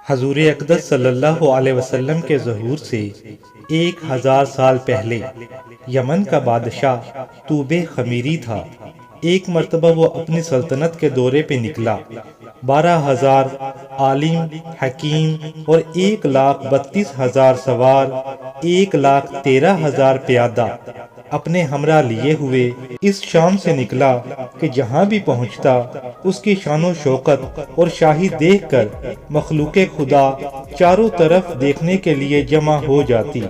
حضور اقدس صلی اللہ علیہ وسلم کے ظہور سے 1000 سال پہلے یمن کا بادشاہ توبہ خمیری تھا۔ ایک مرتبہ وہ اپنی سلطنت کے دورے پہ نکلا۔ 12,000 عالم حکیم اور 1,32,000 سوار، 1,13,000 پیادہ اپنے ہمراہ لیے ہوئے اس شام سے نکلا کہ جہاں بھی پہنچتا اس کی شان و شوکت اور شاہی دیکھ کر مخلوق خدا چاروں طرف دیکھنے کے لیے جمع ہو جاتی۔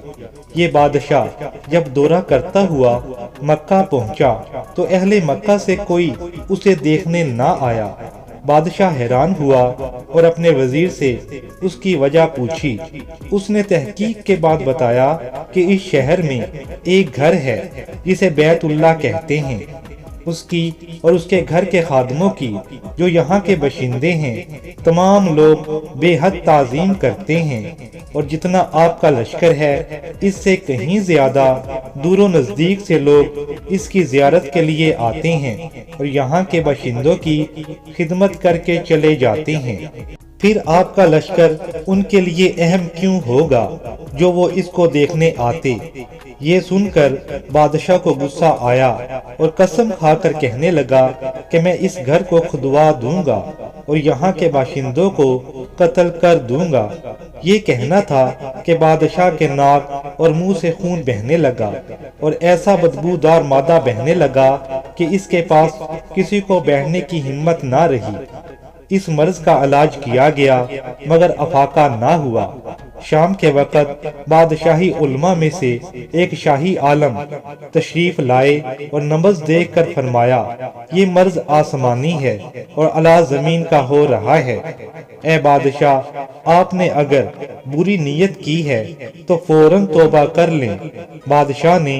یہ بادشاہ جب دورہ کرتا ہوا مکہ پہنچا تو اہل مکہ سے کوئی اسے دیکھنے نہ آیا۔ بادشاہ حیران ہوا اور اپنے وزیر سے اس کی وجہ پوچھی۔ اس نے تحقیق کے بعد بتایا کہ اس شہر میں ایک گھر ہے جسے بیت اللہ کہتے ہیں۔ اس کی اور اس کے گھر کے خادموں کی جو یہاں کے باشندے ہیں تمام لوگ بے حد تعظیم کرتے ہیں، اور جتنا آپ کا لشکر ہے اس سے کہیں زیادہ دور و نزدیک سے لوگ اس کی زیارت کے لیے آتے ہیں اور یہاں کے باشندوں کی خدمت کر کے چلے جاتے ہیں۔ پھر آپ کا لشکر ان کے لیے اہم کیوں ہوگا جو وہ اس کو دیکھنے آتے؟ یہ سن کر بادشاہ کو غصہ آیا اور قسم کھا کر کہنے لگا کہ میں اس گھر کو کھدوا دوں گا اور یہاں کے باشندوں کو قتل کر دوں گا۔ یہ کہنا تھا کہ بادشاہ کے ناک اور منہ سے خون بہنے لگا اور ایسا بدبودار مادہ بہنے لگا کہ اس کے پاس کسی کو بیٹھنے کی ہمت نہ رہی۔ اس مرض کا علاج کیا گیا مگر افاقہ نہ ہوا۔ شام کے وقت بادشاہی علماء میں سے ایک شاہی عالم تشریف لائے اور نبض دیکھ کر فرمایا، یہ مرض آسمانی ہے اور اعلیٰ زمین کا ہو رہا ہے۔ اے بادشاہ، آپ نے اگر بری نیت کی ہے تو فوراً توبہ کر لیں۔ بادشاہ نے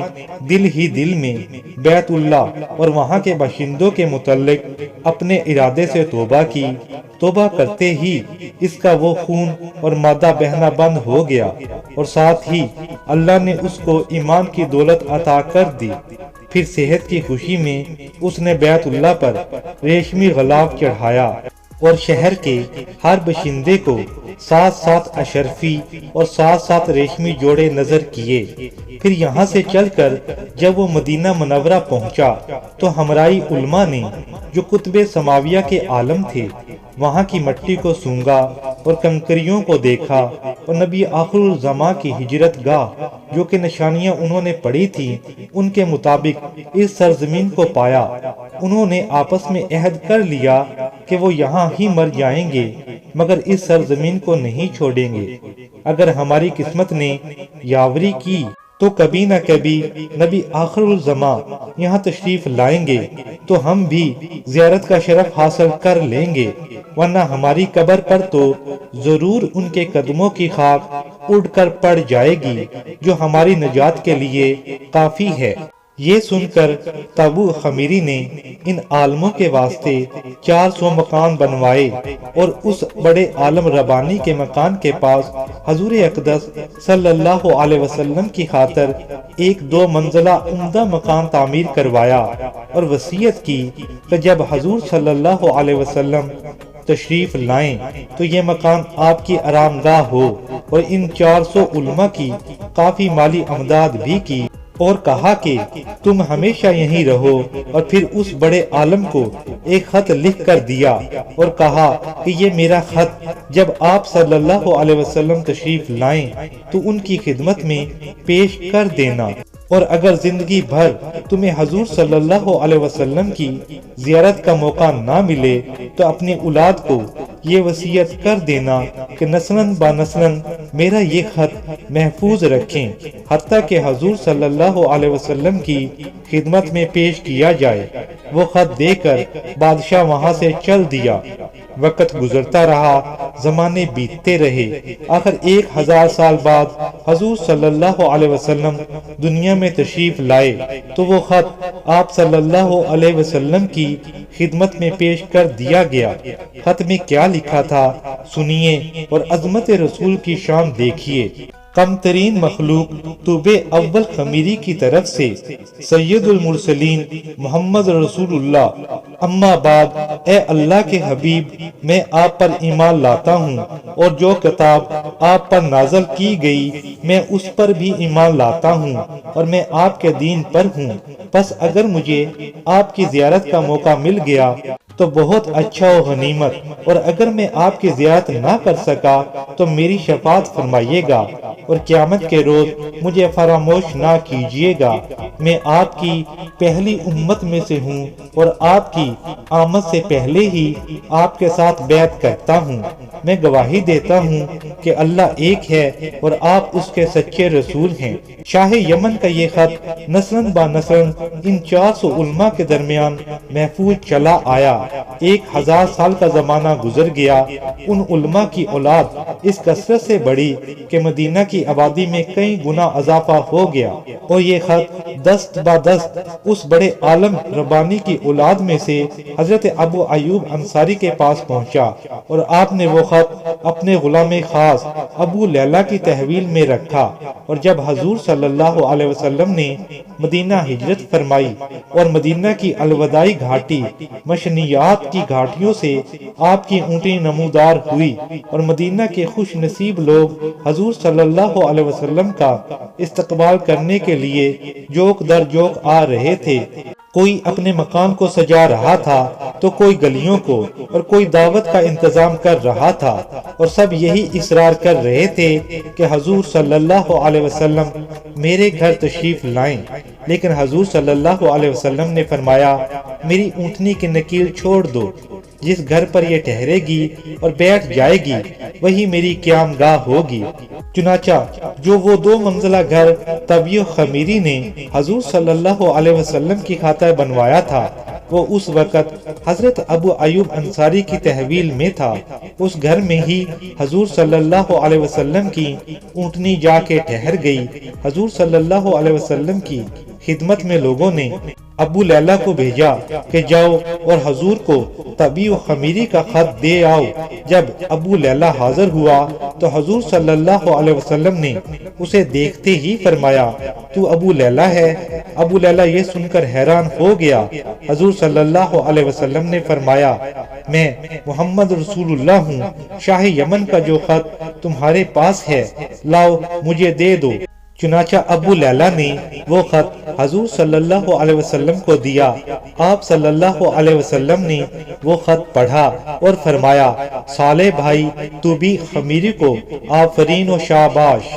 دل ہی دل میں بیت اللہ اور وہاں کے باشندوں کے متعلق اپنے ارادے سے توبہ کی۔ توبہ کرتے ہی اس کا وہ خون اور مادہ بہنا بند ہو گیا اور ساتھ ہی اللہ نے اس کو ایمان کی دولت عطا کر دی۔ پھر صحت کی خوشی میں اس نے بیت اللہ پر ریشمی غلاف چڑھایا اور شہر کے ہر باشندے کو 7 اشرفی اور 7 ریشمی جوڑے نظر کیے۔ پھر یہاں سے چل کر جب وہ مدینہ منورہ پہنچا تو ہمرائی علماء نے جو قطب سماویہ کے عالم تھے وہاں کی مٹی کو سونگا اور کنکریوں کو دیکھا اور نبی آخر الزماں کی ہجرت گاہ جو کہ نشانیاں انہوں نے پڑھی تھی ان کے مطابق اس سرزمین کو پایا۔ انہوں نے آپس میں عہد کر لیا کہ وہ یہاں ہی مر جائیں گے مگر اس سرزمین کو نہیں چھوڑیں گے۔ اگر ہماری قسمت نے یاوری کی تو کبھی نہ کبھی نبی آخر الزماں یہاں تشریف لائیں گے تو ہم بھی زیارت کا شرف حاصل کر لیں گے، ورنہ ہماری قبر پر تو ضرور ان کے قدموں کی خاک اڑ کر پڑ جائے گی جو ہماری نجات کے لیے کافی ہے۔ یہ سن کر توبہ خمیری نے ان عالموں کے واسطے 400 مکان بنوائے اور اس بڑے عالم ربانی کے مکان کے پاس حضور اقدس صلی اللہ علیہ وسلم کی خاطر ایک 2 منزلہ عمدہ مکان تعمیر کروایا اور وصیت کی کہ جب حضور صلی اللہ علیہ وسلم تشریف لائیں تو یہ مکان آپ کی آرام گاہ ہو، اور ان 400 علماء کی کافی مالی امداد بھی کی اور کہا کہ تم ہمیشہ یہیں رہو، اور پھر اس بڑے عالم کو ایک خط لکھ کر دیا اور کہا کہ یہ میرا خط جب آپ صلی اللہ علیہ وسلم تشریف لائیں تو ان کی خدمت میں پیش کر دینا، اور اگر زندگی بھر تمہیں حضور صلی اللہ علیہ وسلم کی زیارت کا موقع نہ ملے تو اپنی اولاد کو یہ وصیت کر دینا کہ نسلاً با نسلاً میرا یہ خط محفوظ رکھیں حتیٰ کہ حضور صلی اللہ علیہ وسلم کی خدمت میں پیش کیا جائے۔ وہ خط دے کر بادشاہ وہاں سے چل دیا۔ وقت گزرتا رہا، زمانے بیتتے رہے۔ آخر 1000 سال بعد حضور صلی اللہ علیہ وسلم دنیا میں تشریف لائے تو وہ خط آپ صلی اللہ علیہ وسلم کی خدمت میں پیش کر دیا گیا۔ خط میں کیا لکھا تھا سنیے اور عظمت رسول کی شان دیکھیے۔ کم ترین مخلوق طوب اول خمیری کی طرف سے سید المرسلین محمد رسول اللہ، اما بعد، اے اللہ کے حبیب، میں آپ پر ایمان لاتا ہوں اور جو کتاب آپ پر نازل کی گئی میں اس پر بھی ایمان لاتا ہوں اور میں آپ کے دین پر ہوں۔ پس اگر مجھے آپ کی زیارت کا موقع مل گیا تو بہت اچھا و غنیمت، اور اگر میں آپ کی زیارت نہ کر سکا تو میری شفاعت فرمائیے گا اور قیامت کے روز مجھے فراموش نہ کیجیے گا۔ میں آپ کی پہلی امت میں سے ہوں اور آپ کی آمد سے پہلے ہی آپ کے ساتھ بیعت کرتا ہوں۔ میں گواہی دیتا ہوں کہ اللہ ایک ہے اور آپ اس کے سچے رسول ہیں۔ شاہ یمن کا یہ خط نسلاً با نسلاً ان 400 علماء کے درمیان محفوظ چلا آیا۔ 1000 سال کا زمانہ گزر گیا، ان علماء کی اولاد اس کثرت سے بڑھی کہ مدینہ کی آبادی میں کئی گنا اضافہ ہو گیا، اور یہ خط دست با دست اس بڑے عالم ربانی کی اولاد میں سے حضرت ابو ایوب انصاری کے پاس پہنچا، اور آپ نے وہ خط اپنے غلام خاص ابو لیلہ کی تحویل میں رکھا۔ اور جب حضور صلی اللہ علیہ وسلم نے مدینہ ہجرت فرمائی اور مدینہ کی الوداعی گھاٹی مشنیات کی گھاٹیوں سے آپ کی اونٹی نمودار ہوئی، اور مدینہ کے خوش نصیب لوگ حضور صلی اللہ علیہ وسلم کا استقبال کرنے کے لیے جوک در جوک آ رہے تھے، کوئی اپنے مکان کو سجا رہا تھا تو کوئی گلیوں کو، اور کوئی دعوت کا انتظام کر رہا تھا، اور سب یہی اصرار کر رہے تھے کہ حضور صلی اللہ علیہ وسلم میرے گھر تشریف لائیں۔ لیکن حضور صلی اللہ علیہ وسلم نے فرمایا، میری اونٹنی کی نکیل چھوڑ دو، جس گھر پر یہ ٹھہرے گی اور بیٹھ جائے گی وہی میری قیام گاہ ہوگی۔ چنانچہ جو وہ 2 منزلہ گھر طبی خمیری نے حضور صلی اللہ علیہ وسلم کی خاطر بنوایا تھا، وہ اس وقت حضرت ابو ایوب انصاری کی تحویل میں تھا۔ اس گھر میں ہی حضور صلی اللہ علیہ وسلم کی اونٹنی جا کے ٹھہر گئی۔ حضور صلی اللہ علیہ وسلم کی خدمت میں لوگوں نے ابو لیلہ کو بھیجا کہ جاؤ اور حضور کو طبی و خمیری کا خط دے آؤ۔ جب ابو لیلہ حاضر ہوا تو حضور صلی اللہ علیہ وسلم نے اسے دیکھتے ہی فرمایا، تو ابو لیلہ ہے؟ ابو لیلہ یہ سن کر حیران ہو گیا۔ حضور صلی اللہ علیہ وسلم نے فرمایا، میں محمد رسول اللہ ہوں، شاہ یمن کا جو خط تمہارے پاس ہے لاؤ مجھے دے دو۔ چنانچہ ابو لیلہ نے وہ خط حضور صلی اللہ علیہ وسلم کو دیا۔ آپ صلی اللہ علیہ وسلم نے وہ خط پڑھا اور فرمایا، صالح بھائی طوبی خمیری کو آفرین و شاباش۔